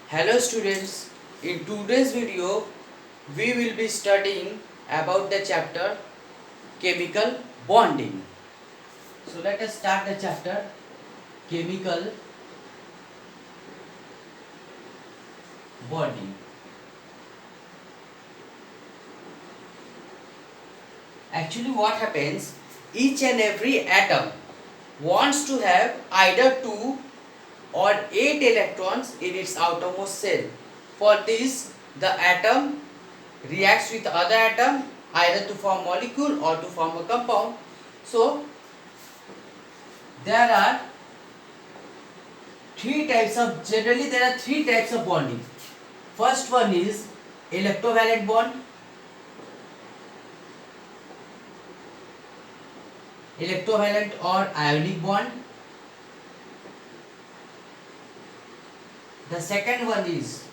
Hello students, in today's video we will be studying about the chapter chemical bonding. So let us start the chapter chemical bonding. Actually what happens, each and every atom wants to have either 2 or 8 electrons in its outermost shell. For this the atom reacts with other atom either to form molecule or to form a compound. So there are generally there are three types of bonding. First one is electrovalent bond, electrovalent or ionic bond. The second one is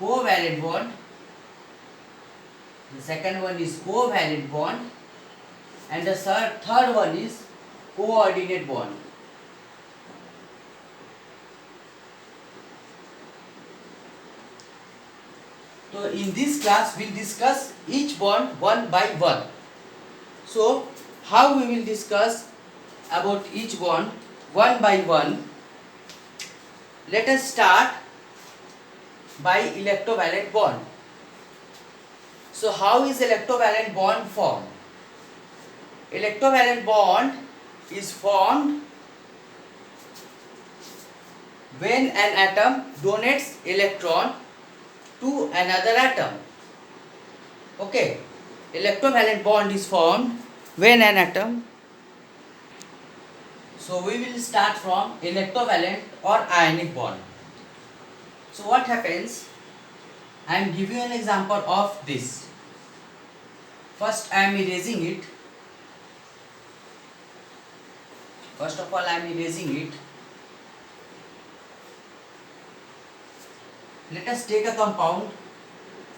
covalent bond. The second one is covalent bond, and the third one is coordinate bond. So in this class we will discuss each bond one by one. So how we will discuss about each bond one by one? Let us start by electrovalent bond. So how is electrovalent bond formed? Electrovalent bond is formed when an atom donates electron to another atom. Okay, electrovalent bond is formed when an atom. So we will start from electrovalent or ionic bond. So what happens? I am giving you an example of this. First I am erasing it. First of all I am erasing it. Let us take a compound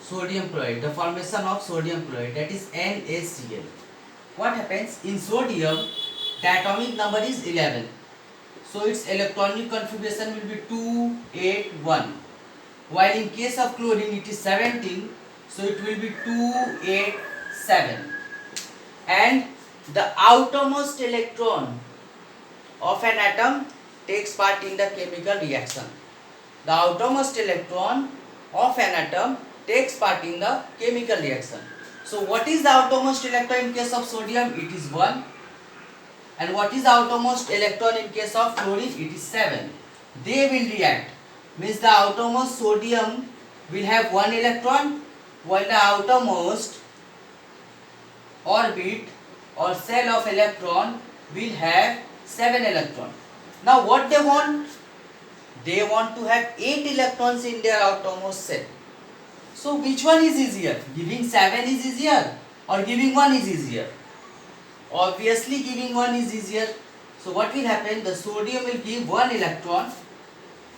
sodium chloride, the formation of sodium chloride, that is NaCl. What happens? In sodium the atomic number is 11. So its electronic configuration will be 281. While in case of chlorine it is 17. So it will be 287. And the outermost electron of an atom takes part in the chemical reaction. The outermost electron of an atom takes part in the chemical reaction. So what is the outermost electron in case of sodium? It is 1. And what is the outermost electron in case of chlorine? It is 7. They will react. Means the outermost sodium will have 1 electron, while the outermost orbit or shell of electron will have 7 electrons. Now what they want? They want to have 8 electrons in their outermost shell. So which one is easier? Giving 7 is easier or giving 1 is easier? Obviously giving 1 is easier. So what will happen? The sodium will give 1 electron.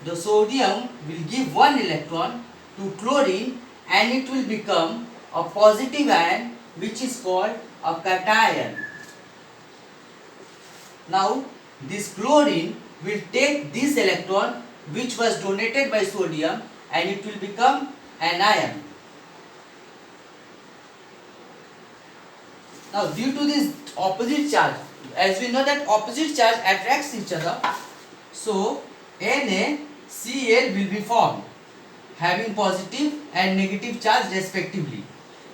The sodium will give 1 electron to chlorine, and it will become a positive ion which is called a cation. Now this chlorine will take this electron which was donated by sodium, and it will become an ion. Now due to this opposite charge, as we know that opposite charge attracts each other, so NaCl will be formed having positive and negative charge respectively.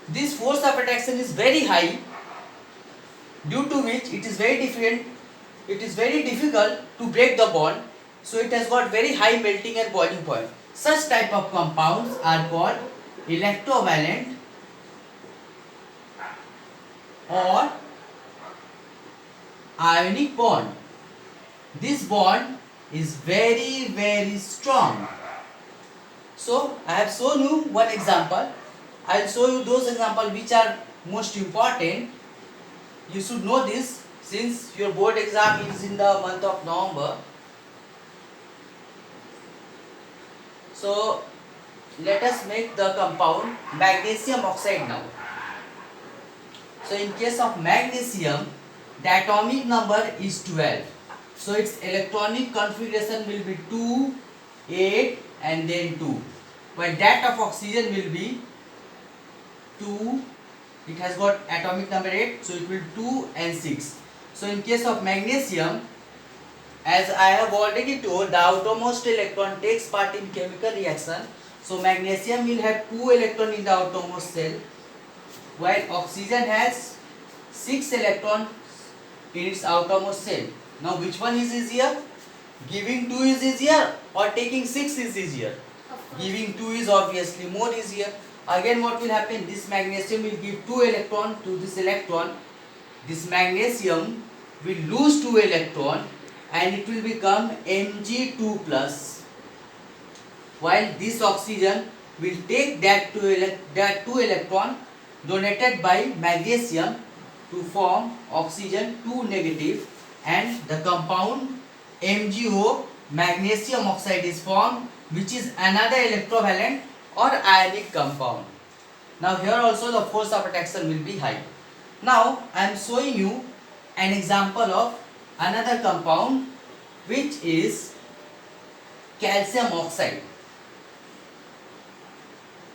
This force of attraction is very high, due to which it is very difficult to break the bond. So it has got very high melting and boiling point. Such type of compounds are called electrovalent or ionic bond. This bond is very strong. So I have shown you one example. I will show you those examples which are most important. You should know this since your board exam is in the month of November. So let us make the compound magnesium oxide now. So in case of magnesium, the atomic number is 12. So its electronic configuration will be 2, 8 and then 2. while that of oxygen will be 2. It has got atomic number 8, so it will 2 and 6. So in case of magnesium, as I have already told, the outermost electron takes part in chemical reaction. So magnesium will have 2 electrons in the outermost shell, while oxygen has 6 electrons in its outermost shell. Now which one is easier? Giving 2 is easier or taking 6 is easier? Giving 2 is obviously more easier. Again what will happen? This magnesium will give 2 electron to this electron. This magnesium will lose 2 electron and it will become Mg2 plus. While this oxygen will take that 2 electron donated by magnesium to form oxygen 2 negative, and the compound MgO, magnesium oxide, is formed, which is another electrovalent or ionic compound. Now here also the force of attraction will be high. Now I am showing you an example of another compound, which is calcium oxide.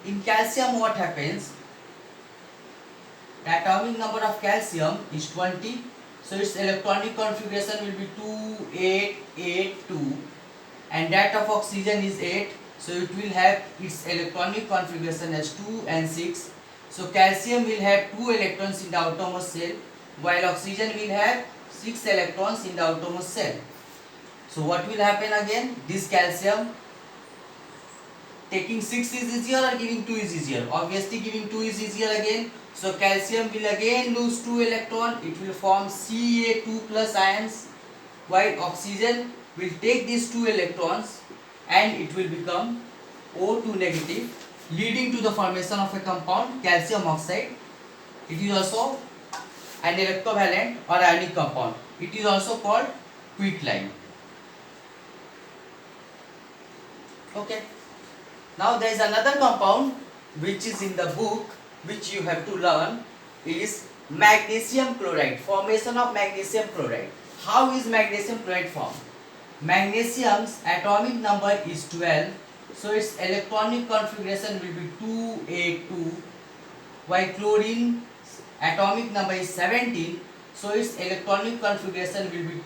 In calcium what happens? The atomic number of calcium is 20, so its electronic configuration will be 2, 8, 8, 2, and that of oxygen is 8, so it will have its electronic configuration as 2 and 6. So calcium will have 2 electrons in the outermost shell, while oxygen will have 6 electrons in the outermost shell. So what will happen again? This calcium, taking 6 is easier or giving 2 is easier? Obviously giving 2 is easier again. So calcium will again lose 2 electrons. It will form Ca2 plus ions, while oxygen will take these 2 electrons and it will become O2 negative, leading to the formation of a compound calcium oxide. It is also an electrovalent or ionic compound. It is also called quicklime. Okay. Now there is another compound which is in the book, which you have to learn, is magnesium chloride. Formation of magnesium chloride. How is magnesium chloride formed? Magnesium's atomic number is 12, so its electronic configuration will be 2A2, while chlorine's atomic number is 17, so its electronic configuration will be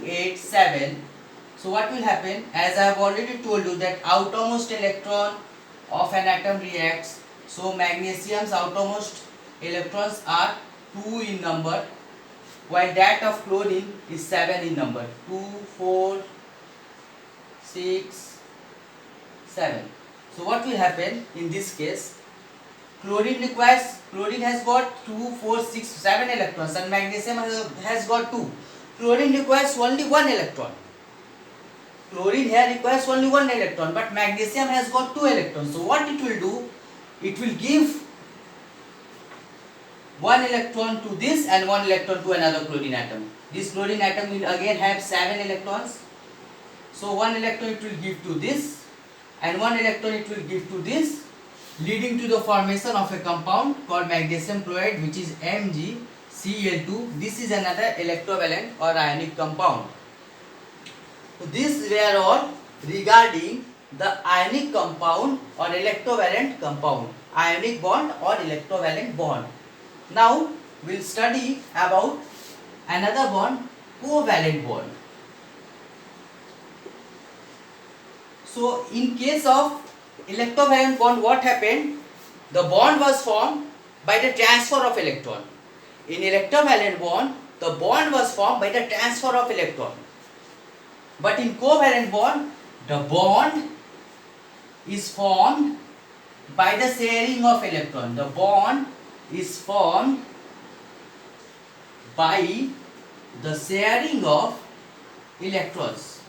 287. So what will happen? As I have already told you that outermost electron of an atom reacts. So magnesium's outermost electrons are 2 in number, while that of chlorine is 7 in number. 2, 4, 6, 7. So what will happen in this case? Chlorine has got 2, 4, 6, 7 electrons, and magnesium has got 2. Chlorine requires only 1 electron. Chlorine here requires only 1 electron, but magnesium has got 2 electrons. So what it will do? It will give 1 electron to this and 1 electron to another chlorine atom. This chlorine atom will again have 7 electrons. So 1 electron it will give to this and 1 electron it will give to this, leading to the formation of a compound called magnesium chloride, which is MgCl2. This is another electrovalent or ionic compound. So these were all regarding the ionic compound or electrovalent compound, ionic bond or electrovalent bond. Now we will study about another bond, covalent bond. So in case of electrovalent bond, what happened? The bond was formed by the transfer of electron. In electrovalent bond, the bond was formed by the transfer of electron. But in covalent bond, the bond is formed by the sharing of electron. The bond is formed by the sharing of electrons.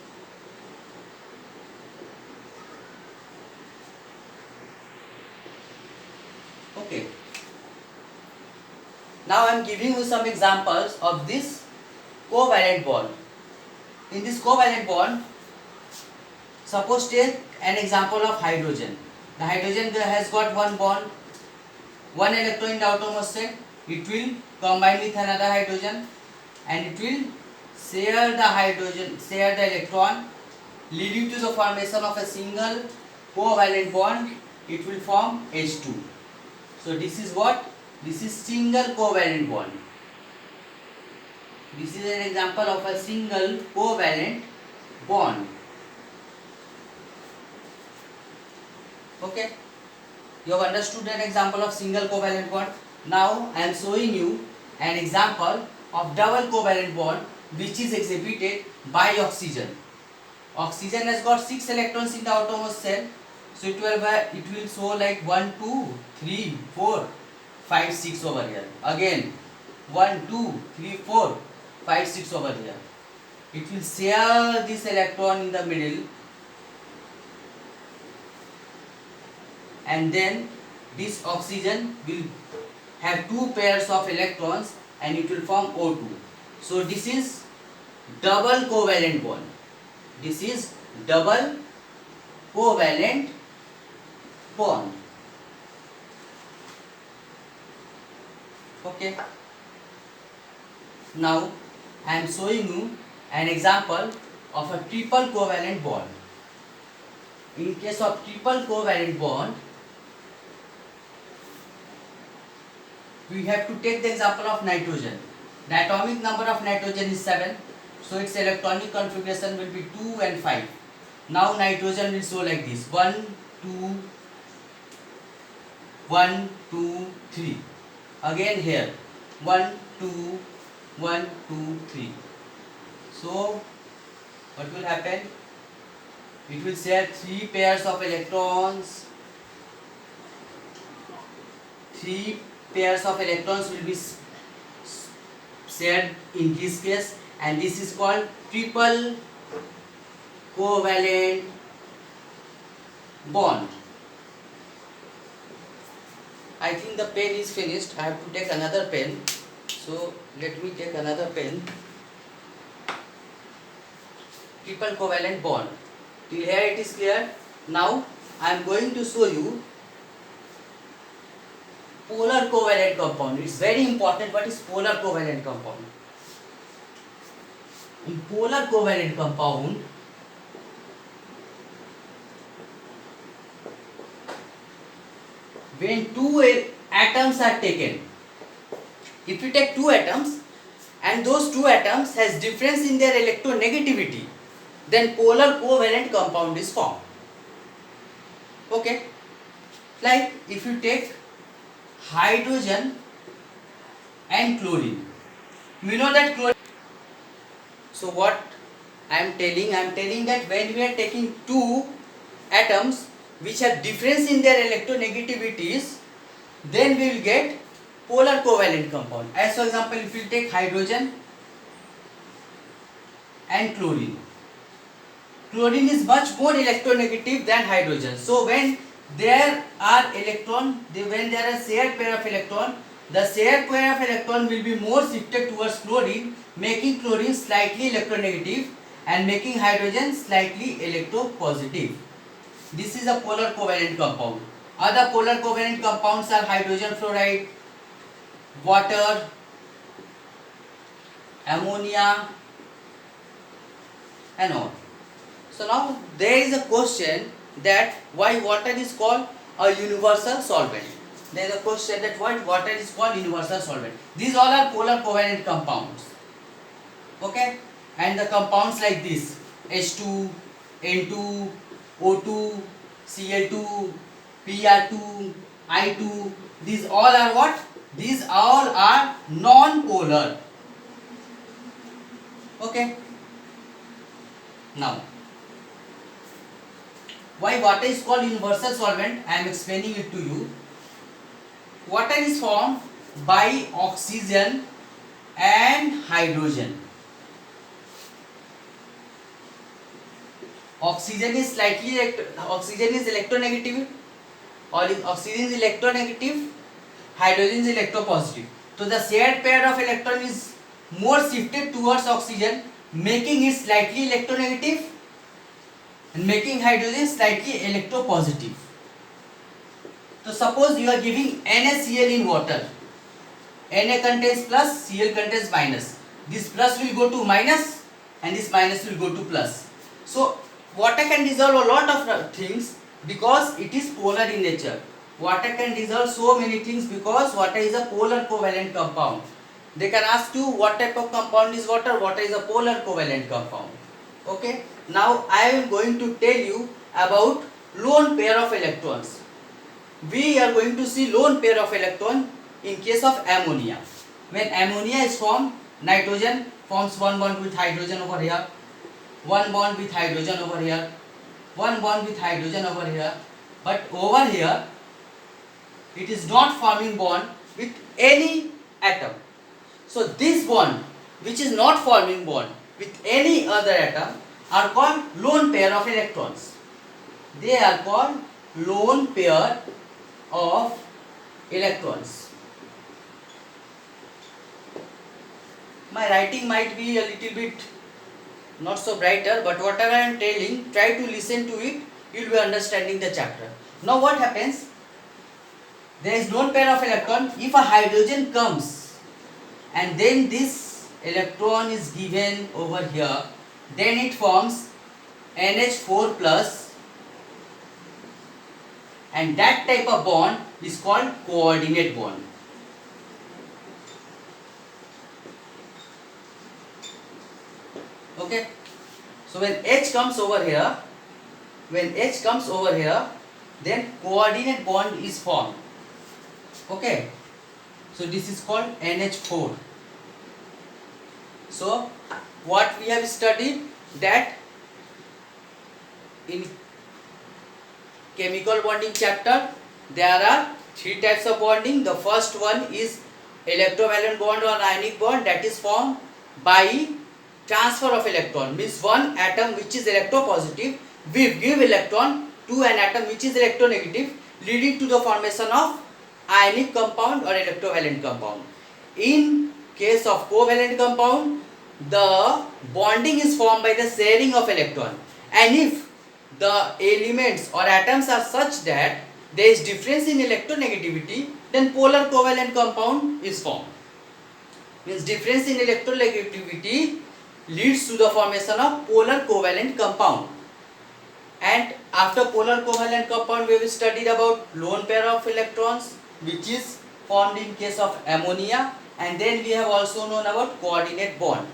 Okay. Now I am giving you some examples of this covalent bond. In this covalent bond, suppose take an example of hydrogen. The hydrogen has got one bond, one electron in the outermost shell. It will combine with another hydrogen and it will share the electron, leading to the formation of a single covalent bond. it will form H2. So this is what? This is single covalent bond. This is an example of a single covalent bond. Okay, you have understood an example of single covalent bond. Now I am showing you an example of double covalent bond which is exhibited by oxygen. Oxygen has got 6 electrons in the outermost shell, so it will show like 1 2 3 4 5 6 over here. Again 1 2 3 4 5 6 over here. It will share this electron in the middle, and then this oxygen will have 2 pairs of electrons and it will form O2. So this is double covalent bond. This is double covalent bond. Okay. Now I am showing you an example of a triple covalent bond. In case of triple covalent bond, we have to take the example of nitrogen. The atomic number of nitrogen is 7, so its electronic configuration will be 2 and 5. Now nitrogen will show like this: 1 2 1 2 3. Again here 1 2 1 2 3. So what will happen? It will share 3 pairs of electrons. 3 pairs of electrons will be shared in this case, and this is called triple covalent bond. I think the pen is finished. I have to take another pen. So let me take another pen. Triple covalent bond. Till here it is clear. Now I am going to show you polar covalent compound. It's very important. What is polar covalent compound? In polar covalent compound, when 2 atoms are taken, if you take 2 atoms and those 2 atoms has difference in their electronegativity, then polar covalent compound is formed. Okay, like if you take hydrogen and chlorine, we know that chlorine. So what I am telling that when we are taking 2 atoms which have difference in their electronegativities, then we will get polar covalent compound. As for example, if you take hydrogen and chlorine, chlorine is much more electronegative than hydrogen. So when there are a shared pair of electron, the shared pair of electron will be more shifted towards chlorine, making chlorine slightly electronegative and making hydrogen slightly electropositive. This is a polar covalent compound. Other polar covalent compounds are hydrogen fluoride, water, ammonia, and all. So now there is a question that why water is called a universal solvent. There is a question that why water is called universal solvent. These all are polar covalent compounds. Okay, and the compounds like this: H2, N2, O2, Cl2, Pr2, I2. These all are what? These all are non-polar. Okay. Now, why water is called universal solvent? I am explaining it to you. Water is formed by oxygen and hydrogen. Oxygen is electronegative, or oxygen is electronegative, hydrogen is electropositive. So the shared pair of electron is more shifted towards oxygen, making it slightly electronegative and making hydrogen slightly electropositive. So suppose you are giving NaCl in water. Na contains plus, Cl contains minus. This plus will go to minus and this minus will go to plus. So water can dissolve a lot of things, because it is polar in nature. Water can dissolve so many things because water is a polar covalent compound. They can ask you what type of compound is water, what is a polar covalent compound. Okay, now I am going to tell you about lone pair of electrons. We are going to see lone pair of electron in case of ammonia. When ammonia is formed, nitrogen forms one bond with hydrogen over here, one bond with hydrogen over here, one bond with hydrogen over here, but over here it is not forming bond with any atom. So this bond which is not forming bond with any other atom are called lone pair of electrons. They are called lone pair of electrons. My writing might be a little bit not so brighter, but whatever I am telling, try to listen to it, you will be understanding the chapter. Now what happens? There is lone pair of electron. If a hydrogen comes and then this electron is given over here, then it forms NH4 plus, and that type of bond is called coordinate bond. Okay, so when H comes over here, then coordinate bond is formed. Okay, so this is called NH4. So what we have studied, that in chemical bonding chapter there are three types of bonding. The first one is electrovalent bond or ionic bond, that is formed by transfer of electron, means one atom which is electropositive will give electron to an atom which is electronegative, leading to the formation of ionic compound or electrovalent compound. In case of covalent compound, the bonding is formed by the sharing of electron, and if the elements or atoms are such that there is difference in electronegativity, then polar covalent compound is formed. Means difference in electronegativity leads to the formation of polar covalent compound. And after polar covalent compound, we have studied about lone pair of electrons, which is formed in case of ammonia, and then we have also known about coordinate bond.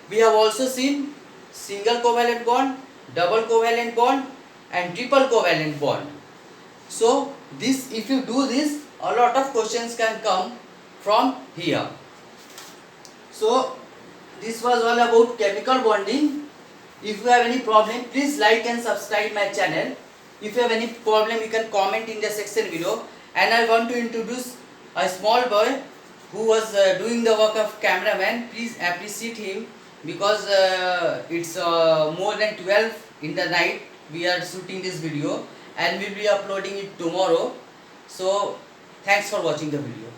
We have also seen single covalent bond, double covalent bond, and triple covalent bond. So this, if you do this, a lot of questions can come from here. So this was all about chemical bonding. If you have any problem, please like and subscribe my channel. If you have any problem, you can comment in the section below. And I want to introduce a small boy who was doing the work of cameraman. Please appreciate him, because it's more than 12 in the night we are shooting this video, and we'll be uploading it tomorrow. So thanks for watching the video.